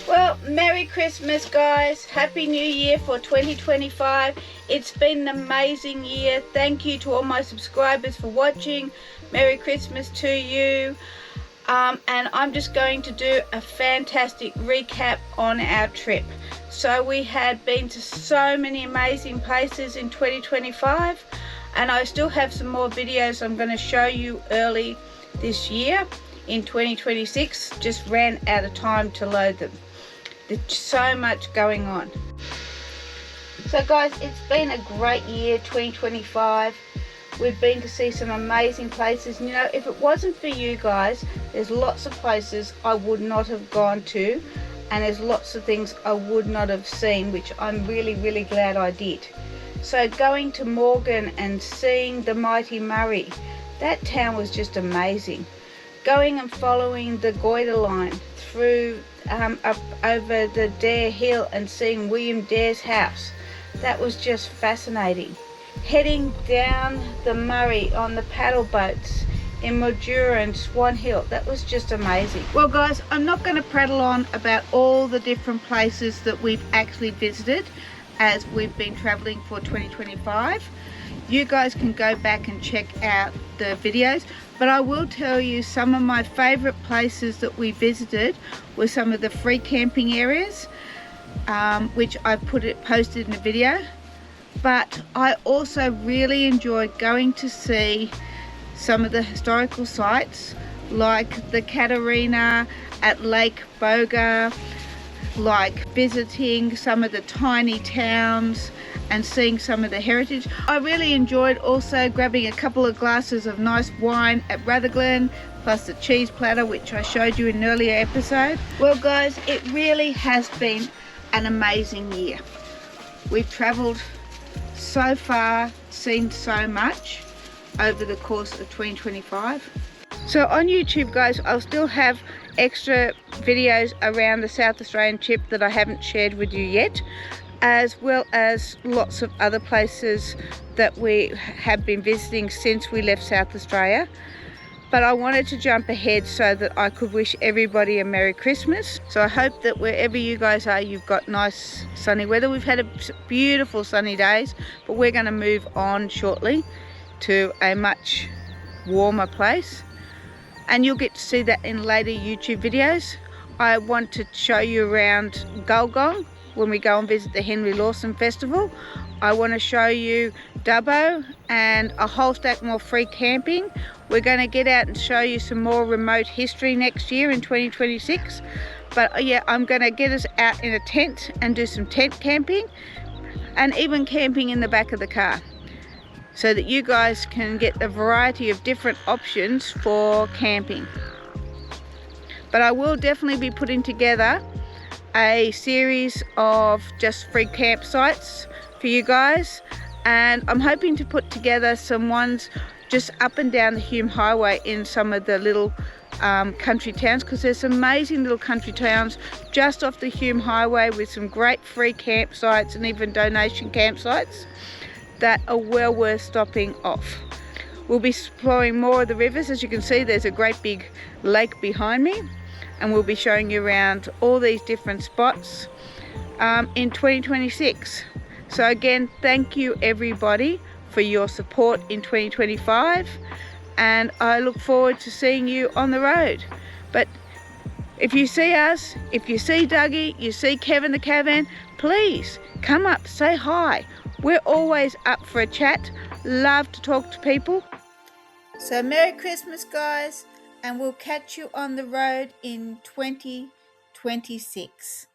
Well, Merry Christmas, guys. Happy New Year for 2025. It's been an amazing year. Thank you to all my subscribers for watching. Merry Christmas to you. And I'm just going to do a fantastic recap on our trip. So we had been to so many amazing places in 2025, and I still have some more videos I'm going to show you early this year in 2026. Just ran out of time to load them. There's so much going on. So guys, it's been a great year, 2025. We've been to see some amazing places. You know, if it wasn't for you guys, there's lots of places I would not have gone to, and there's lots of things I would not have seen, which I'm really glad I did. So going to Morgan and seeing the mighty Murray, that town was just amazing. Going and following the Goyder line through up over the Dare Hill and seeing William Dare's house, that was just fascinating. Heading down the Murray on the paddle boats in Mildura and Swan Hill, that was just amazing. Well guys, I'm not going to prattle on about all the different places that we've actually visited as we've been traveling for 2025. You guys can go back and check out the videos, but I will tell you some of my favorite places that we visited were some of the free camping areas, which I posted in a video. But I also really enjoyed going to see some of the historical sites, like the Catarina at Lake Boga, like visiting some of the tiny towns and seeing some of the heritage. I really enjoyed also grabbing a couple of glasses of nice wine at Rutherglen, plus the cheese platter, which I showed you in an earlier episode. Well guys, it really has been an amazing year. We've travelled so far, seen so much over the course of 2025. So on YouTube guys, I'll still have extra videos around the South Australian trip that I haven't shared with you yet, as well as lots of other places that we have been visiting since we left South Australia. But I wanted to jump ahead so that I could wish everybody a Merry Christmas. So I hope that wherever you guys are, you've got nice sunny weather. We've had a beautiful sunny days, but we're going to move on shortly to a much warmer place, and you'll get to see that in later YouTube videos. I want to show you around Gulgong when we go and visit the Henry Lawson Festival. I want to show you Dubbo and a whole stack more free camping. We're going to get out and show you some more remote history next year in 2026. But yeah, I'm going to get us out in a tent and do some tent camping, and even camping in the back of the car, so that you guys can get a variety of different options for camping. But I will definitely be putting together a series of just free campsites for you guys, and I'm hoping to put together some ones just up and down the Hume Highway in some of the little country towns, because there's some amazing little country towns just off the Hume Highway with some great free campsites and even donation campsites that are well worth stopping off. We'll be exploring more of the rivers. As you can see, there's a great big lake behind me, and we'll be showing you around all these different spots in 2026. So again, thank you everybody for your support in 2025, and I look forward to seeing you on the road. But if you see us, if you see Dougie, you see Kevin the caravan, please come up, say hi. We're always up for a chat. Love to talk to people. So Merry Christmas guys, and we'll catch you on the road in 2026.